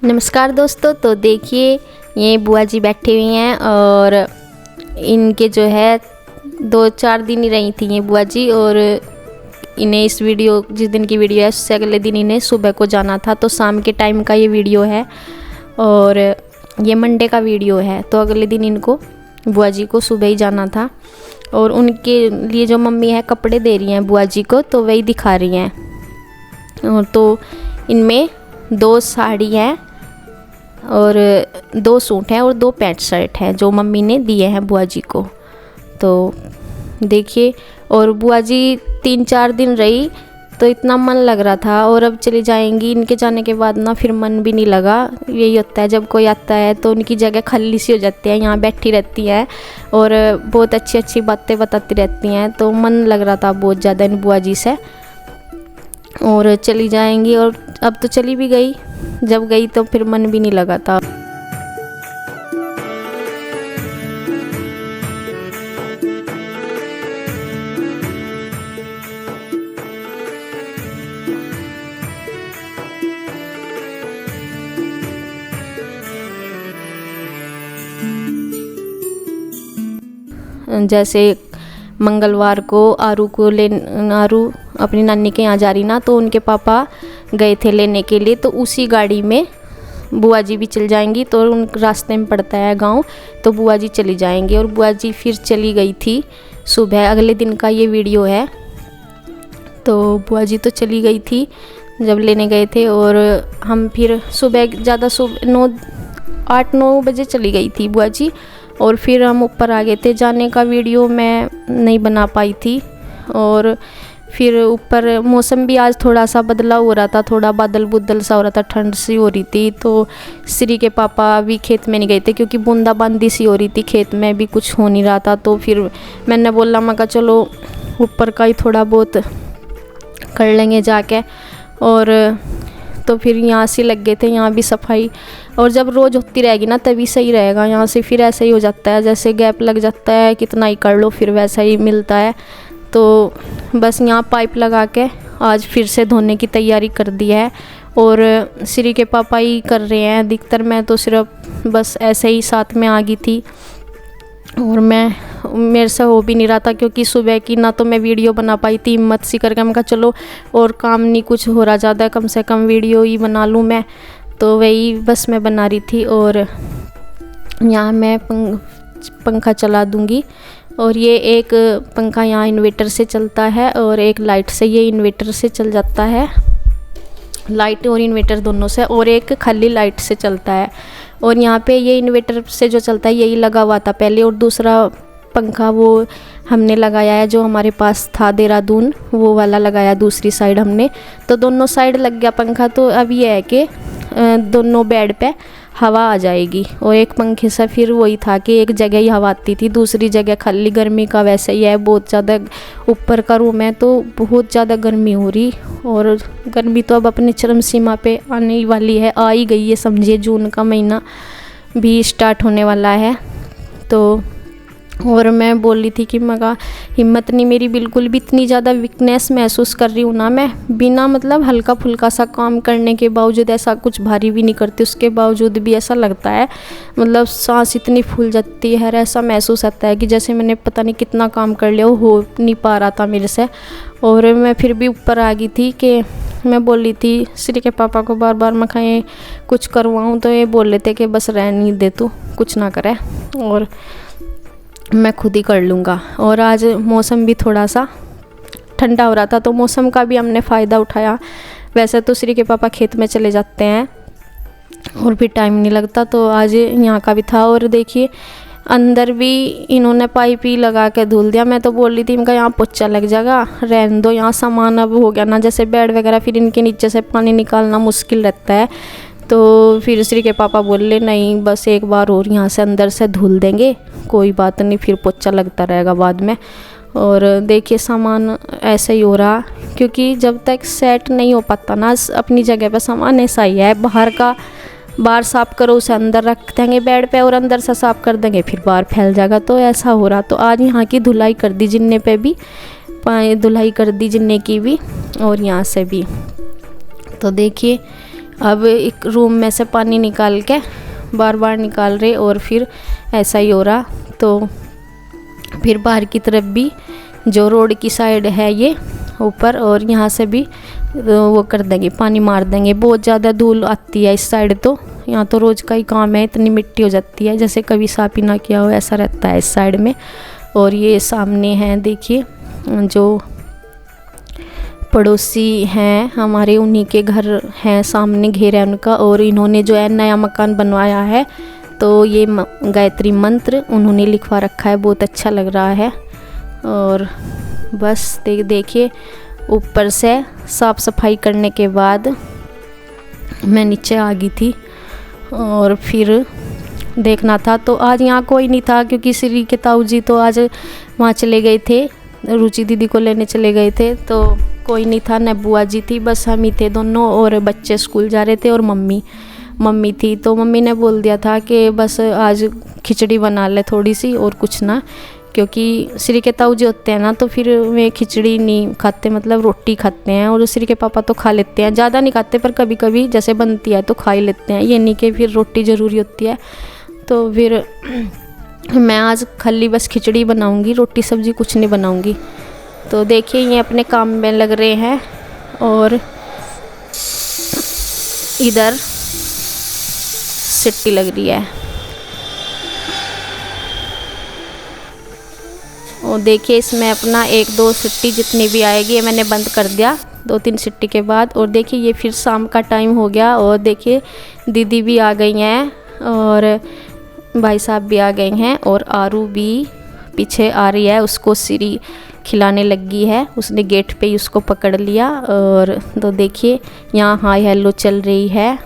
नमस्कार दोस्तों। तो देखिए ये बुआ जी बैठी हुई हैं और इनके जो है 2-4 दिन ही रही थी ये बुआ जी। और इन्हें इस वीडियो जिस दिन की वीडियो है उससे अगले दिन इन्हें सुबह को जाना था। तो शाम के टाइम का ये वीडियो है और ये मंडे का वीडियो है। तो अगले दिन इनको बुआ जी को सुबह ही जाना था और उनके लिए जो मम्मी है कपड़े दे रही हैं बुआ जी को, तो वही दिखा रही हैं। और तो इनमें 2 साड़ी हैं और 2 सूट हैं और 2 पैंट शर्ट हैं जो मम्मी ने दिए हैं बुआ जी को। तो देखिए, और बुआ जी 3-4 दिन रही तो इतना मन लग रहा था और अब चली जाएंगी। इनके जाने के बाद ना फिर मन भी नहीं लगा। यही होता है जब कोई आता है तो उनकी जगह खाली सी हो जाती है, यहाँ बैठी रहती हैं और बहुत अच्छी अच्छी बातें बताती रहती हैं। तो मन लग रहा था बहुत ज़्यादा इन बुआ जी से और चली जाएंगी। और अब तो चली भी गई, जब गई तो फिर मन भी नहीं लगा था। जैसे मंगलवार को आरू अपनी नानी के यहाँ जा रही ना, तो उनके पापा गए थे लेने के लिए, तो उसी गाड़ी में बुआ जी भी चल जाएंगी। तो उन रास्ते में पड़ता है गांव, तो बुआ जी चली जाएंगी। और बुआ जी फिर चली गई थी सुबह, अगले दिन का ये वीडियो है। तो बुआ जी तो चली गई थी जब लेने गए थे और हम फिर सुबह ज़्यादा सुबह 8-9 बजे चली गई थी बुआ जी। और फिर हम ऊपर आ गए थे। जाने का वीडियो मैं नहीं बना पाई थी। और फिर ऊपर मौसम भी आज थोड़ा सा बदलाव हो रहा था, थोड़ा बादल बुदल सा हो रहा था, ठंड सी हो रही थी। तो श्री के पापा भी खेत में नहीं गए थे क्योंकि बूंदाबांदी सी हो रही थी, खेत में भी कुछ हो नहीं रहा था। तो फिर मैंने बोला, मैं कहा चलो ऊपर का ही थोड़ा बहुत कर लेंगे जाके। और तो फिर यहाँ से लग गए थे, यहाँ भी सफाई। और जब रोज़ होती रहेगी ना तभी सही रहेगा। यहाँ से फिर ऐसा ही हो जाता है, जैसे गैप लग जाता है, कितना ही कर लो फिर वैसा ही मिलता है। तो बस यहाँ पाइप लगा के आज फिर से धोने की तैयारी कर दी है और श्री के पापा ही कर रहे हैं अधिकतर। मैं तो सिर्फ बस ऐसे ही साथ में आ गई थी और मेरे से हो भी नहीं रहा था क्योंकि सुबह की ना तो मैं वीडियो बना पाई थी। हिम्मत सी करके मैं कहा चलो और काम नहीं कुछ हो रहा ज़्यादा, कम से कम वीडियो ही बना लूँ मैं। तो वही बस मैं बना रही थी और यहाँ मैं पंखा चला दूँगी। और ये एक पंखा यहाँ इन्वर्टर से चलता है और एक लाइट से, ये इन्वर्टर से चल जाता है, लाइट और इन्वर्टर दोनों से, और एक खाली लाइट से चलता है। और यहाँ पे ये इन्वर्टर से जो चलता है यही लगा हुआ था पहले, और दूसरा पंखा वो हमने लगाया है जो हमारे पास था देहरादून, वो वाला लगाया दूसरी साइड हमने। तो दोनों साइड लग गया पंखा। तो अब ये है कि दोनों बेड पे हवा आ जाएगी। और एक पंखे से फिर वही था कि एक जगह ही हवा आती थी, दूसरी जगह खाली। गर्मी का वैसे ही है, बहुत ज़्यादा ऊपर का रूम है तो बहुत ज़्यादा गर्मी हो रही। और गर्मी तो अब अपने चरम सीमा पे आने वाली है, आ ही गई है समझिए। जून का महीना भी स्टार्ट होने वाला है। तो और मैं बोल रही थी कि मगा हिम्मत नहीं मेरी बिल्कुल भी, इतनी ज़्यादा वीकनेस महसूस कर रही हूँ ना मैं, बिना मतलब हल्का फुल्का सा काम करने के बावजूद, ऐसा कुछ भारी भी नहीं करती उसके बावजूद भी ऐसा लगता है, मतलब सांस इतनी फूल जाती है, ऐसा महसूस होता है कि जैसे मैंने पता नहीं कितना काम कर लिया, हो नहीं पा रहा था मेरे से। और मैं फिर भी ऊपर आ गई थी कि मैं बोल रही थी श्री के पापा को बार बार मैं कहीं कुछ करवाऊँ, तो ये बोल रहे थे कि बस रहने दे तू, कुछ ना करे और मैं खुद ही कर लूँगा। और आज मौसम भी थोड़ा सा ठंडा हो रहा था तो मौसम का भी हमने फ़ायदा उठाया। वैसे तो श्री के पापा खेत में चले जाते हैं और भी टाइम नहीं लगता, तो आज यहाँ का भी था। और देखिए अंदर भी इन्होंने पाइप ही लगा के धुल दिया। मैं तो बोल रही थी इनका यहाँ पोछा लग जाएगा, रहने दो, यहाँ सामान अब हो गया ना जैसे बेड वगैरह, फिर इनके नीचे से पानी निकालना मुश्किल रहता है। तो फिर श्री के पापा बोले नहीं बस एक बार और यहाँ से अंदर से धुल देंगे, कोई बात नहीं, फिर पोछा लगता रहेगा बाद में। और देखिए सामान ऐसे ही हो रहा क्योंकि जब तक सेट नहीं हो पाता ना अपनी जगह पे सामान, ऐसा ही है। बाहर साफ़ करो उसे अंदर रख देंगे बेड पे और अंदर से साफ़ कर देंगे फिर बाहर फैल जाएगा, तो ऐसा हो रहा। तो आज यहाँ की धुलाई कर दी जिन्ने पे भी, धुलाई कर दी जिन्ने की भी और यहाँ से भी। तो देखिए अब एक रूम में से पानी निकाल के बार बार निकाल रहे और फिर ऐसा ही हो रहा। तो फिर बाहर की तरफ भी जो रोड की साइड है ये ऊपर, और यहाँ से भी वो कर देंगे, पानी मार देंगे। बहुत ज़्यादा धूल आती है इस साइड, तो यहाँ तो रोज़ का ही काम है, इतनी मिट्टी हो जाती है जैसे कभी साफ ही ना किया हो, ऐसा रहता है इस साइड में। और ये सामने हैं देखिए जो पड़ोसी हैं हमारे, उन्हीं के घर हैं, सामने घेर है उनका। और इन्होंने जो है नया मकान बनवाया है, तो ये गायत्री मंत्र उन्होंने लिखवा रखा है, बहुत अच्छा लग रहा है। और बस देखिए ऊपर से साफ़ सफाई करने के बाद मैं नीचे आ गई थी और फिर देखना था। तो आज यहाँ कोई नहीं था क्योंकि श्री के ताऊ जी तो आज वहाँ चले गए थे, रुचि दीदी को लेने चले गए थे, तो कोई नहीं था, न बुआ जी थी, बस हम ही थे दोनों। और बच्चे स्कूल जा रहे थे और मम्मी थी। तो मम्मी ने बोल दिया था कि बस आज खिचड़ी बना ले थोड़ी सी और कुछ ना, क्योंकि श्री के ताऊ जी होते हैं ना तो फिर वे खिचड़ी नहीं खाते, मतलब रोटी खाते हैं। और श्री के पापा तो खा लेते हैं, ज़्यादा नहीं खाते पर कभी कभी जैसे बनती है तो खा ही लेते हैं, ये नहीं कि फिर रोटी ज़रूरी होती है। तो फिर मैं आज खाली बस खिचड़ी बनाऊंगी, रोटी सब्ज़ी कुछ नहीं बनाऊंगी। तो देखिए ये अपने काम में लग रहे हैं और इधर सीटी लग रही है। और देखिए इसमें अपना 1-2 सीटी जितनी भी आएगी, मैंने बंद कर दिया 2-3 सीटी के बाद। और देखिए ये फिर शाम का टाइम हो गया और देखिए दीदी भी आ गई हैं और भाई साहब भी आ गए हैं और आरू भी पीछे आ रही है, उसको श्री खिलाने लगी है, उसने गेट पे ही उसको पकड़ लिया। और तो देखिए यहाँ हाय हेलो चल रही है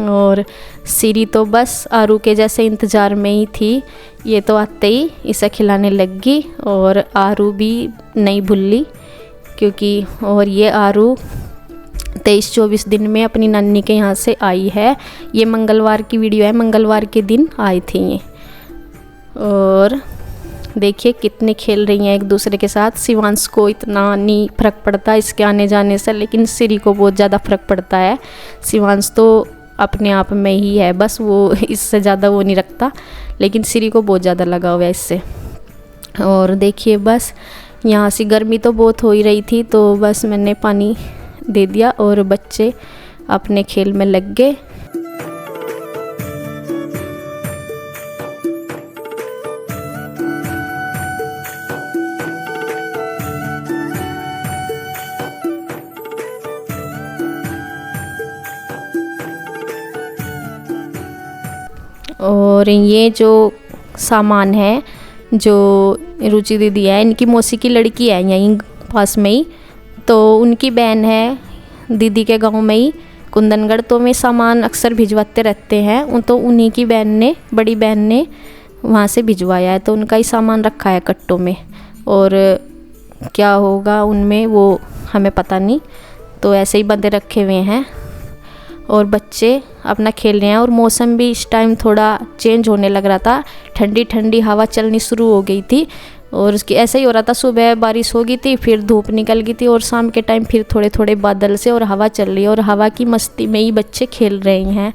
और श्री तो बस आरू के जैसे इंतज़ार में ही थी, ये तो आते ही इसे खिलाने लगी। और आरू भी नहीं भूली क्योंकि और ये आरू 23-24 दिन में अपनी नानी के यहाँ से आई है। ये मंगलवार की वीडियो है, मंगलवार के दिन आई थी ये। और देखिए कितने खेल रही हैं एक दूसरे के साथ। शिवांश को इतना नहीं फ़र्क पड़ता इसके आने जाने से, लेकिन श्री को बहुत ज़्यादा फ़र्क पड़ता है। शिवांश तो अपने आप में ही है, बस वो इससे ज़्यादा वो नहीं रखता, लेकिन श्री को बहुत ज़्यादा लगा हुआ है इससे। और देखिए बस यहाँ से गर्मी तो बहुत हो ही रही थी, तो बस मैंने पानी दे दिया और बच्चे अपने खेल में लग गए। और ये जो सामान है जो रुचि दीदी है, इनकी मौसी की लड़की है यहीं पास में ही, तो उनकी बहन है दीदी के गांव में ही कुंदनगढ़, तो वे सामान अक्सर भिजवाते रहते हैं। तो उन्हीं की बहन ने, बड़ी बहन ने वहाँ से भिजवाया है, तो उनका ही सामान रखा है कट्टों में। और क्या होगा उनमें वो हमें पता नहीं, तो ऐसे ही बंदे रखे हुए हैं और बच्चे अपना खेल रहे हैं। और मौसम भी इस टाइम थोड़ा चेंज होने लग रहा था, ठंडी ठंडी हवा चलनी शुरू हो गई थी। और उसकी ऐसा ही हो रहा था, सुबह बारिश हो गई थी, फिर धूप निकल गई थी और शाम के टाइम फिर थोड़े थोड़े बादल से और हवा चल रही है। और हवा की मस्ती में ही बच्चे खेल रहे हैं।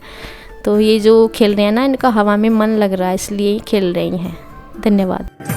तो ये जो खेल रहे हैं ना, इनका हवा में मन लग रहा है, इसलिए खेल रहे हैं। धन्यवाद।